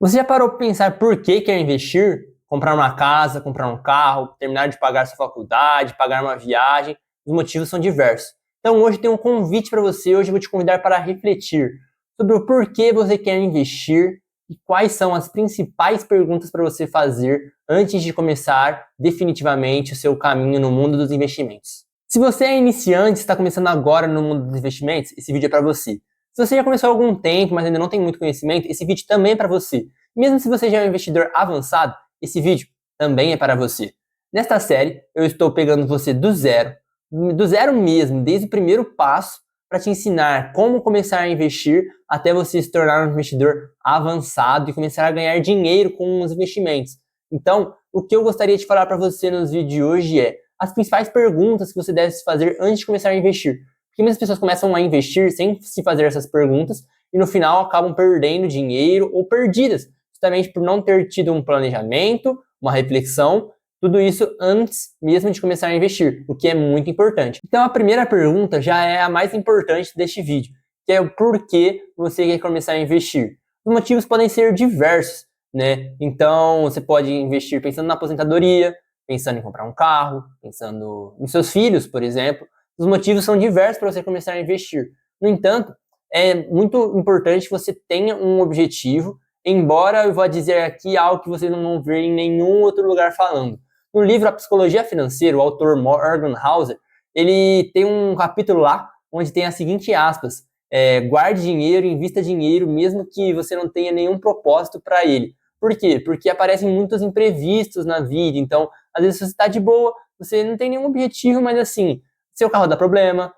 Você já parou para pensar por que quer investir? Comprar uma casa, comprar um carro, terminar de pagar sua faculdade, pagar uma viagem? Os motivos são diversos. Então hoje tem um convite para você, hoje eu vou te convidar para refletir sobre o porquê você quer investir e quais são as principais perguntas para você fazer antes de começar definitivamente o seu caminho no mundo dos investimentos. Se você é iniciante, está começando agora no mundo dos investimentos, esse vídeo é para você. Se você já começou há algum tempo, mas ainda não tem muito conhecimento, esse vídeo também é para você. Mesmo se você já é um investidor avançado, esse vídeo também é para você. Nesta série, eu estou pegando você do zero mesmo, desde o primeiro passo, para te ensinar como começar a investir até você se tornar um investidor avançado e começar a ganhar dinheiro com os investimentos. Então, o que eu gostaria de falar para você nos vídeos de hoje é as principais perguntas que você deve se fazer antes de começar a investir. Porque muitas pessoas começam a investir sem se fazer essas perguntas e no final acabam perdendo dinheiro ou perdidas, justamente por não ter tido um planejamento, uma reflexão, tudo isso antes mesmo de começar a investir, o que é muito importante. Então a primeira pergunta já é a mais importante deste vídeo, que é o porquê você quer começar a investir. Os motivos podem ser diversos, né? Então você pode investir pensando na aposentadoria, pensando em comprar um carro, pensando nos seus filhos, por exemplo. Os motivos são diversos para você começar a investir. No entanto, é muito importante que você tenha um objetivo, embora eu vá dizer aqui algo que vocês não vão ver em nenhum outro lugar falando. No livro A Psicologia Financeira, o autor Morgan Housel, ele tem um capítulo lá onde tem a seguinte aspas, guarde dinheiro, invista dinheiro, mesmo que você não tenha nenhum propósito para ele. Por quê? Porque aparecem muitos imprevistos na vida, então, às vezes você está de boa, você não tem nenhum objetivo, mas assim, seu carro dá problema,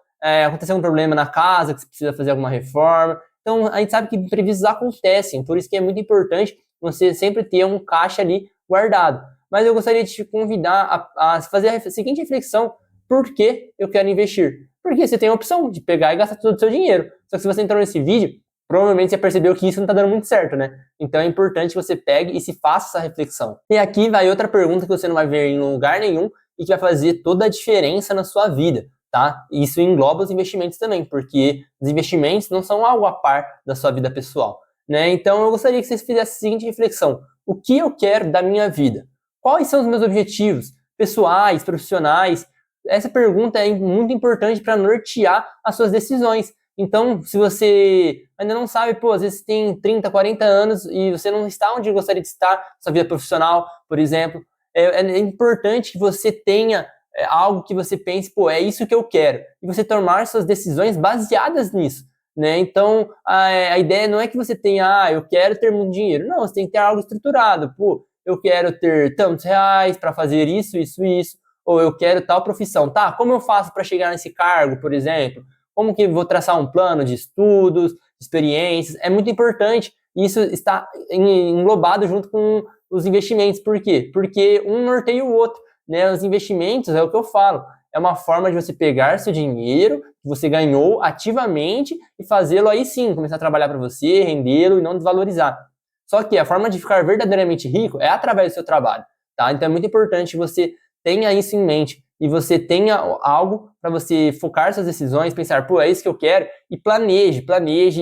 aconteceu um problema na casa, que você precisa fazer alguma reforma. Então, a gente sabe que imprevistos acontecem, por isso que é muito importante você sempre ter um caixa ali guardado. Mas eu gostaria de te convidar a fazer a seguinte reflexão: por que eu quero investir? Porque você tem a opção de pegar e gastar todo o seu dinheiro. Só que se você entrou nesse vídeo, provavelmente você percebeu que isso não está dando muito certo, né? Então é importante que você pegue e se faça essa reflexão. E aqui vai outra pergunta que você não vai ver em lugar nenhum e que vai fazer toda a diferença na sua vida, tá? E isso engloba os investimentos também, porque os investimentos não são algo a par da sua vida pessoal, né? Então eu gostaria que vocês fizessem a seguinte reflexão: o que eu quero da minha vida? Quais são os meus objetivos pessoais, profissionais? Essa pergunta é muito importante para nortear as suas decisões. Então, se você ainda não sabe, pô, às vezes tem 30, 40 anos e você não está onde gostaria de estar, sua vida profissional, por exemplo, é importante que você tenha algo que você pense, pô, é isso que eu quero. E você tomar suas decisões baseadas nisso, né? Então, a ideia não é que você tenha, eu quero ter muito dinheiro. Não, você tem que ter algo estruturado. Pô, eu quero ter tantos reais para fazer isso, isso, isso. Ou eu quero tal profissão. Tá, como eu faço para chegar nesse cargo, por exemplo? Como que vou traçar um plano de estudos, experiências? É muito importante. Isso está englobado junto com os investimentos. Por quê? Porque um norteia o outro, né? Os investimentos, é o que eu falo, é uma forma de você pegar seu dinheiro que você ganhou ativamente e fazê-lo aí sim, começar a trabalhar para você, rendê-lo e não desvalorizar. Só que a forma de ficar verdadeiramente rico é através do seu trabalho, tá? Então é muito importante que você tenha isso em mente e você tenha algo para você focar suas decisões, pensar, pô, é isso que eu quero, e planeje,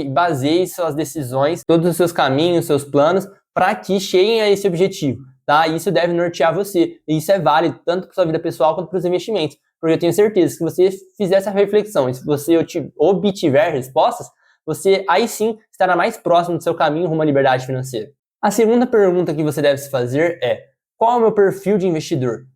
baseie suas decisões, todos os seus caminhos, seus planos, para que cheguem a esse objetivo, tá? E isso deve nortear você, e isso é válido tanto para sua vida pessoal quanto para os investimentos, porque eu tenho certeza que se você fizer essa reflexão e se você obtiver respostas, você aí sim estará mais próximo do seu caminho rumo à liberdade financeira. A segunda pergunta que você deve se fazer é: qual é o meu perfil de investidor?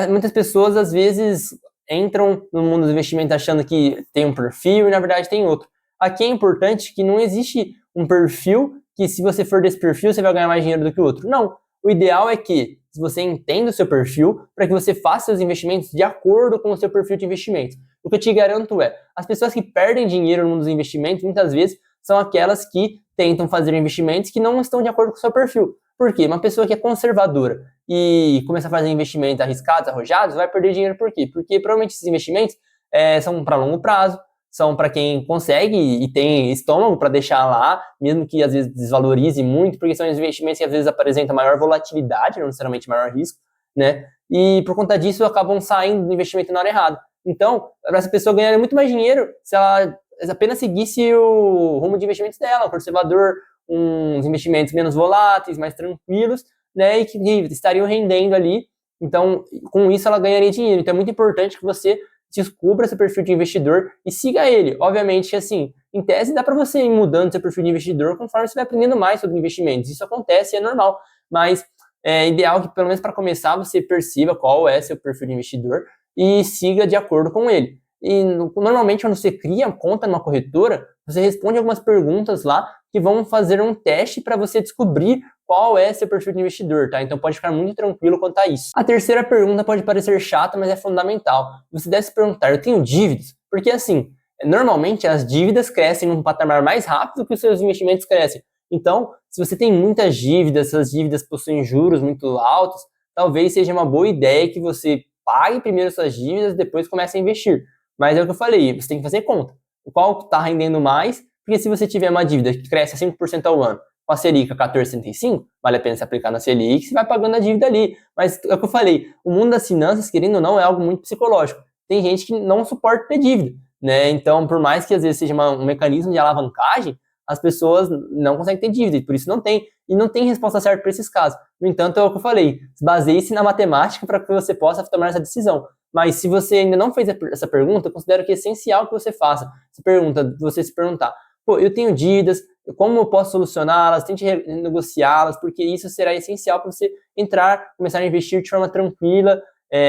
Muitas pessoas às vezes entram no mundo dos investimentos achando que tem um perfil e na verdade tem outro. Aqui é importante que não existe um perfil que se você for desse perfil você vai ganhar mais dinheiro do que o outro. Não. O ideal é que você entenda o seu perfil para que você faça seus investimentos de acordo com o seu perfil de investimento. O que eu te garanto é, as pessoas que perdem dinheiro no mundo dos investimentos, muitas vezes, são aquelas que tentam fazer investimentos que não estão de acordo com o seu perfil. Por quê? Uma pessoa que é conservadora e começa a fazer investimentos arriscados, arrojados, vai perder dinheiro por quê? Porque provavelmente esses investimentos são para longo prazo, são para quem consegue e tem estômago para deixar lá, mesmo que às vezes desvalorize muito, porque são investimentos que às vezes apresentam maior volatilidade, não necessariamente maior risco, né? E por conta disso acabam saindo do investimento na hora errada. Então, essa pessoa ganharia muito mais dinheiro se ela apenas seguisse o rumo de investimentos dela, um conservador, uns investimentos menos voláteis, mais tranquilos, né, e que estariam rendendo ali. Então, com isso, ela ganharia dinheiro. Então, é muito importante que você descubra seu perfil de investidor e siga ele. Obviamente, assim, em tese, dá para você ir mudando seu perfil de investidor conforme você vai aprendendo mais sobre investimentos. Isso acontece, é normal. Mas é ideal que, pelo menos para começar, você perceba qual é seu perfil de investidor e siga de acordo com ele. E normalmente, quando você cria conta numa corretora, você responde algumas perguntas lá que vão fazer um teste para você descobrir qual é seu perfil de investidor, tá? Então pode ficar muito tranquilo quanto a isso. A terceira pergunta pode parecer chata, mas é fundamental. Você deve se perguntar, eu tenho dívidas? Porque assim, normalmente as dívidas crescem num patamar mais rápido que os seus investimentos crescem. Então, se você tem muitas dívidas, essas dívidas possuem juros muito altos, talvez seja uma boa ideia que você pague primeiro suas dívidas e depois comece a investir. Mas é o que eu falei, você tem que fazer conta. Qual está rendendo mais? Porque se você tiver uma dívida que cresce 5% ao ano, com a Selic a 14,65, vale a pena se aplicar na Selic, você vai pagando a dívida ali. Mas é o que eu falei, o mundo das finanças, querendo ou não, é algo muito psicológico. Tem gente que não suporta ter dívida, né? Então, por mais que às vezes seja um mecanismo de alavancagem, as pessoas não conseguem ter dívida, e por isso não tem. E não tem resposta certa para esses casos. No entanto, é o que eu falei, baseie-se na matemática para que você possa tomar essa decisão. Mas se você ainda não fez essa pergunta, eu considero que é essencial que você faça. Você se perguntar, pô, eu tenho dívidas, como eu posso solucioná-las, tente renegociá-las, porque isso será essencial para você entrar, começar a investir de forma tranquila,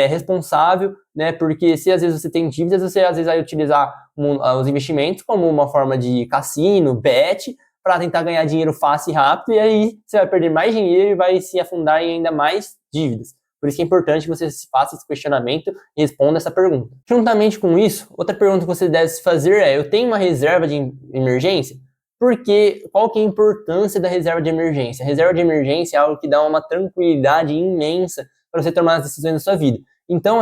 responsável, né? Porque se às vezes você tem dívidas, você às vezes vai utilizar os investimentos como uma forma de cassino, bet, para tentar ganhar dinheiro fácil e rápido, e aí você vai perder mais dinheiro e vai se afundar em ainda mais dívidas. Por isso que é importante que você faça esse questionamento e responda essa pergunta. Juntamente com isso, outra pergunta que você deve se fazer é, eu tenho uma reserva de emergência? Porque qual que é a importância da reserva de emergência? A reserva de emergência é algo que dá uma tranquilidade imensa para você tomar as decisões da sua vida. Então,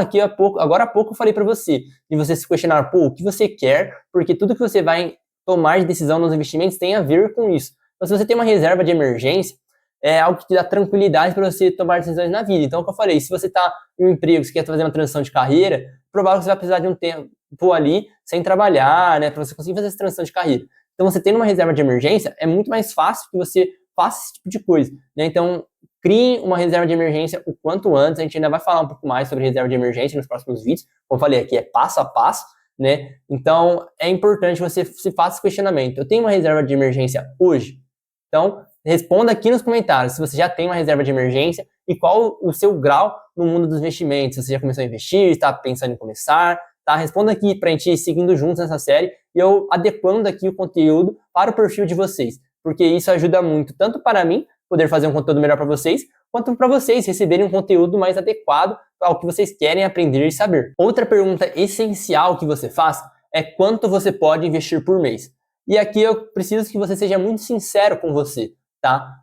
agora há pouco eu falei para você, de você se questionar, pô, o que você quer, porque tudo que você vai tomar de decisão nos investimentos tem a ver com isso. Então, se você tem uma reserva de emergência, é algo que te dá tranquilidade para você tomar decisões na vida. Então, é o que eu falei, se você está em um emprego, você quer fazer uma transição de carreira, provável que você vai precisar de um tempo ali sem trabalhar, né, para você conseguir fazer essa transição de carreira. Então, você tendo uma reserva de emergência, é muito mais fácil que você faça esse tipo de coisa, né? Então, crie uma reserva de emergência o quanto antes. A gente ainda vai falar um pouco mais sobre reserva de emergência nos próximos vídeos. Como eu falei aqui, é passo a passo, né? Então, é importante que você se faça esse questionamento. Eu tenho uma reserva de emergência hoje? Então, responda aqui nos comentários se você já tem uma reserva de emergência e qual o seu grau no mundo dos investimentos. Se você já começou a investir, está pensando em começar, tá? Responda aqui para a gente ir seguindo juntos nessa série e eu adequando aqui o conteúdo para o perfil de vocês, porque isso ajuda muito, tanto para mim, poder fazer um conteúdo melhor para vocês, quanto para vocês receberem um conteúdo mais adequado ao que vocês querem aprender e saber. Outra pergunta essencial que você faz é quanto você pode investir por mês. E aqui eu preciso que você seja muito sincero com você, tá?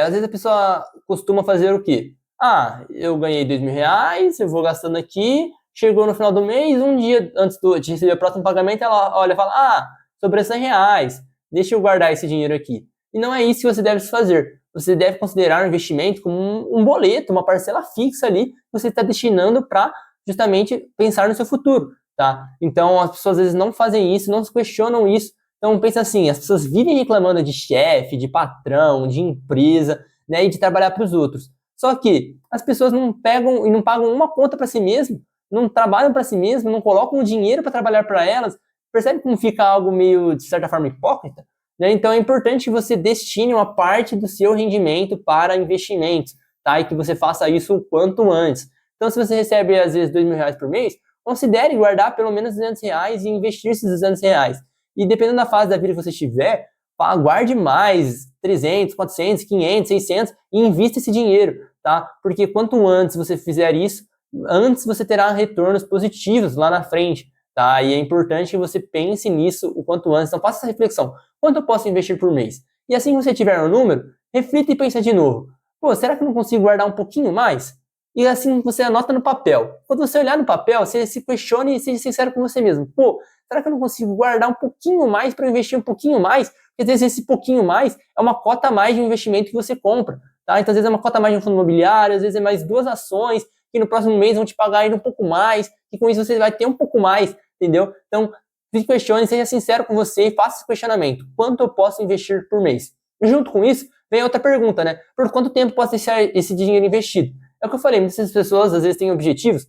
Às vezes a pessoa costuma fazer o quê? Ah, eu ganhei R$2.000, eu vou gastando aqui, chegou no final do mês, um dia antes de receber o próximo pagamento, ela olha e fala, ah, sobrou R$100, deixa eu guardar esse dinheiro aqui. E não é isso que você deve fazer. Você deve considerar o investimento como um boleto, uma parcela fixa ali, que você está destinando para justamente pensar no seu futuro, tá? Então, as pessoas às vezes não fazem isso, não se questionam isso. Então, pensa assim, as pessoas vivem reclamando de chefe, de patrão, de empresa, né, e de trabalhar para os outros. Só que as pessoas não pegam e não pagam uma conta para si mesmo, não trabalham para si mesmo, não colocam o dinheiro para trabalhar para elas. Percebe como fica algo meio, de certa forma, hipócrita? Então é importante que você destine uma parte do seu rendimento para investimentos, tá? E que você faça isso o quanto antes. Então, se você recebe às vezes R$2.000 por mês, considere guardar pelo menos R$200 e investir esses R$200. E dependendo da fase da vida que você estiver, guarde mais, 300, 400, 500, 600 e invista esse dinheiro, tá? Porque quanto antes você fizer isso, antes você terá retornos positivos lá na frente, tá? E é importante que você pense nisso o quanto antes. Então faça essa reflexão. Quanto eu posso investir por mês? E assim que você tiver um número, reflita e pensa de novo. Pô, será que eu não consigo guardar um pouquinho mais? E assim você anota no papel. Quando você olhar no papel, você se questione e seja sincero com você mesmo. Pô, será que eu não consigo guardar um pouquinho mais para investir um pouquinho mais? Porque às vezes esse pouquinho mais é uma cota a mais de um investimento que você compra, tá? Então às vezes é uma cota a mais de um fundo imobiliário, às vezes é mais 2 ações que no próximo mês vão te pagar ainda um pouco mais, e com isso você vai ter um pouco mais, entendeu? Então, se questione, seja sincero com você e faça esse questionamento. Quanto eu posso investir por mês? Junto com isso, vem outra pergunta, né? Por quanto tempo posso deixar esse dinheiro investido? É o que eu falei, muitas pessoas às vezes têm objetivos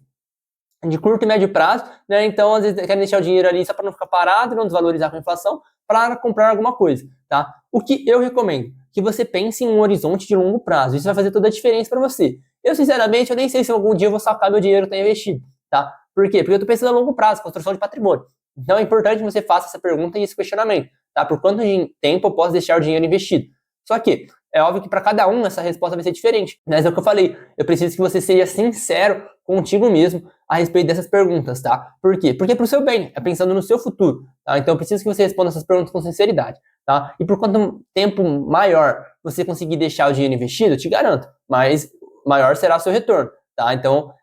de curto e médio prazo, né? Então, às vezes, querem deixar o dinheiro ali só para não ficar parado, não desvalorizar com a inflação, para comprar alguma coisa, tá? O que eu recomendo? Que você pense em um horizonte de longo prazo. Isso vai fazer toda a diferença para você. Eu, sinceramente, eu nem sei se algum dia eu vou sacar meu dinheiro que está investido, tá? Por quê? Porque eu estou pensando a longo prazo, construção de patrimônio. Então, é importante que você faça essa pergunta e esse questionamento, tá? Por quanto tempo eu posso deixar o dinheiro investido? Só que, é óbvio que para cada um essa resposta vai ser diferente. Mas é o que eu falei, eu preciso que você seja sincero contigo mesmo a respeito dessas perguntas, tá? Por quê? Porque é pro seu bem, é pensando no seu futuro, tá? Então eu preciso que você responda essas perguntas com sinceridade, tá? E por quanto tempo maior você conseguir deixar o dinheiro investido, eu te garanto, mas maior será o seu retorno, tá? Então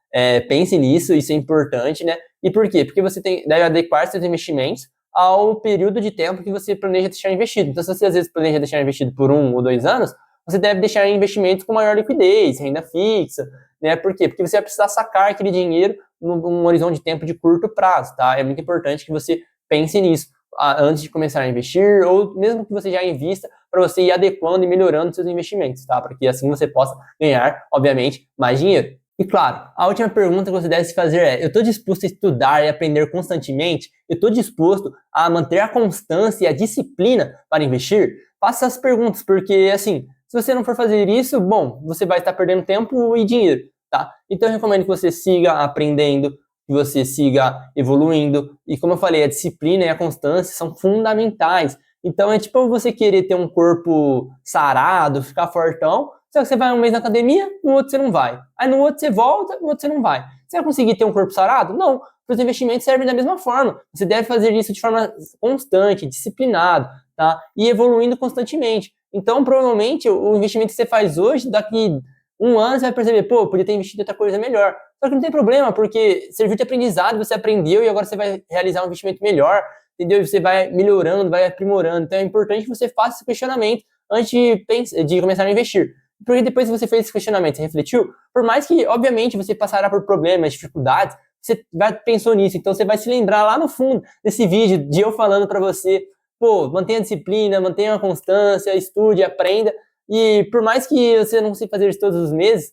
pense nisso, isso é importante, né? E por quê? Porque você deve adequar seus investimentos ao período de tempo que você planeja deixar investido. Então, se você às vezes planeja deixar investido por 1 ou 2 anos, você deve deixar em investimentos com maior liquidez, renda fixa, né? Por quê? Porque você vai precisar sacar aquele dinheiro num horizonte de tempo de curto prazo, tá? É muito importante que você pense nisso antes de começar a investir, ou mesmo que você já invista, para você ir adequando e melhorando seus investimentos, tá? Para que assim você possa ganhar, obviamente, mais dinheiro. E claro, a última pergunta que você deve se fazer é: eu estou disposto a estudar e aprender constantemente? Eu estou disposto a manter a constância e a disciplina para investir? Faça essas perguntas, porque assim, se você não for fazer isso, bom, você vai estar perdendo tempo e dinheiro, tá? Então eu recomendo que você siga aprendendo, que você siga evoluindo. E como eu falei, a disciplina e a constância são fundamentais. Então é tipo você querer ter um corpo sarado, ficar fortão, só que você vai um mês na academia, no outro você não vai. Aí no outro você volta, no outro você não vai. Você vai conseguir ter um corpo sarado? Não. Os investimentos servem da mesma forma. Você deve fazer isso de forma constante, disciplinado, tá? E evoluindo constantemente. Então, provavelmente, o investimento que você faz hoje, daqui 1 ano, você vai perceber, pô, podia ter investido em outra coisa melhor. Só que não tem problema, porque serviu de aprendizado, você aprendeu e agora você vai realizar um investimento melhor, entendeu? E você vai melhorando, vai aprimorando. Então, é importante que você faça esse questionamento antes de começar a investir. Porque depois que você fez esse questionamento, você refletiu, por mais que, obviamente, você passará por problemas, dificuldades, você pensou nisso, então você vai se lembrar lá no fundo desse vídeo de eu falando para você, pô, mantenha a disciplina, mantenha a constância, estude, aprenda, e por mais que você não consiga fazer isso todos os meses,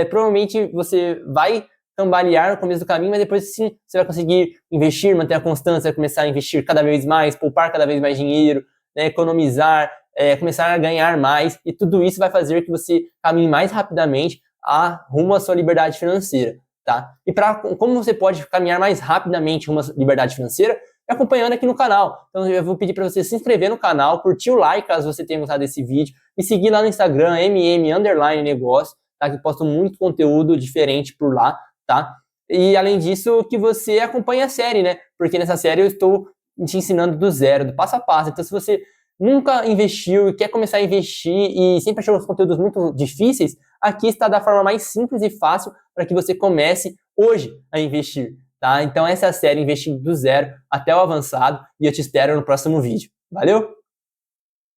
provavelmente você vai cambalear no começo do caminho, mas depois sim, você vai conseguir investir, manter a constância, vai começar a investir cada vez mais, poupar cada vez mais dinheiro, né, economizar, começar a ganhar mais, e tudo isso vai fazer que você caminhe mais rapidamente rumo à sua liberdade financeira, tá? E como você pode caminhar mais rapidamente rumo à liberdade financeira? Acompanhando aqui no canal. Então eu vou pedir para você se inscrever no canal, curtir o like caso você tenha gostado desse vídeo, e seguir lá no Instagram, mm_negócio, tá? Que eu posto muito conteúdo diferente por lá, tá? E além disso, que você acompanhe a série, né? Porque nessa série eu estou te ensinando do zero, do passo a passo. Então se você nunca investiu e quer começar a investir e sempre achou os conteúdos muito difíceis, aqui está da forma mais simples e fácil para que você comece hoje a investir, tá? Então essa é a série Investindo do Zero até o Avançado e eu te espero no próximo vídeo. Valeu?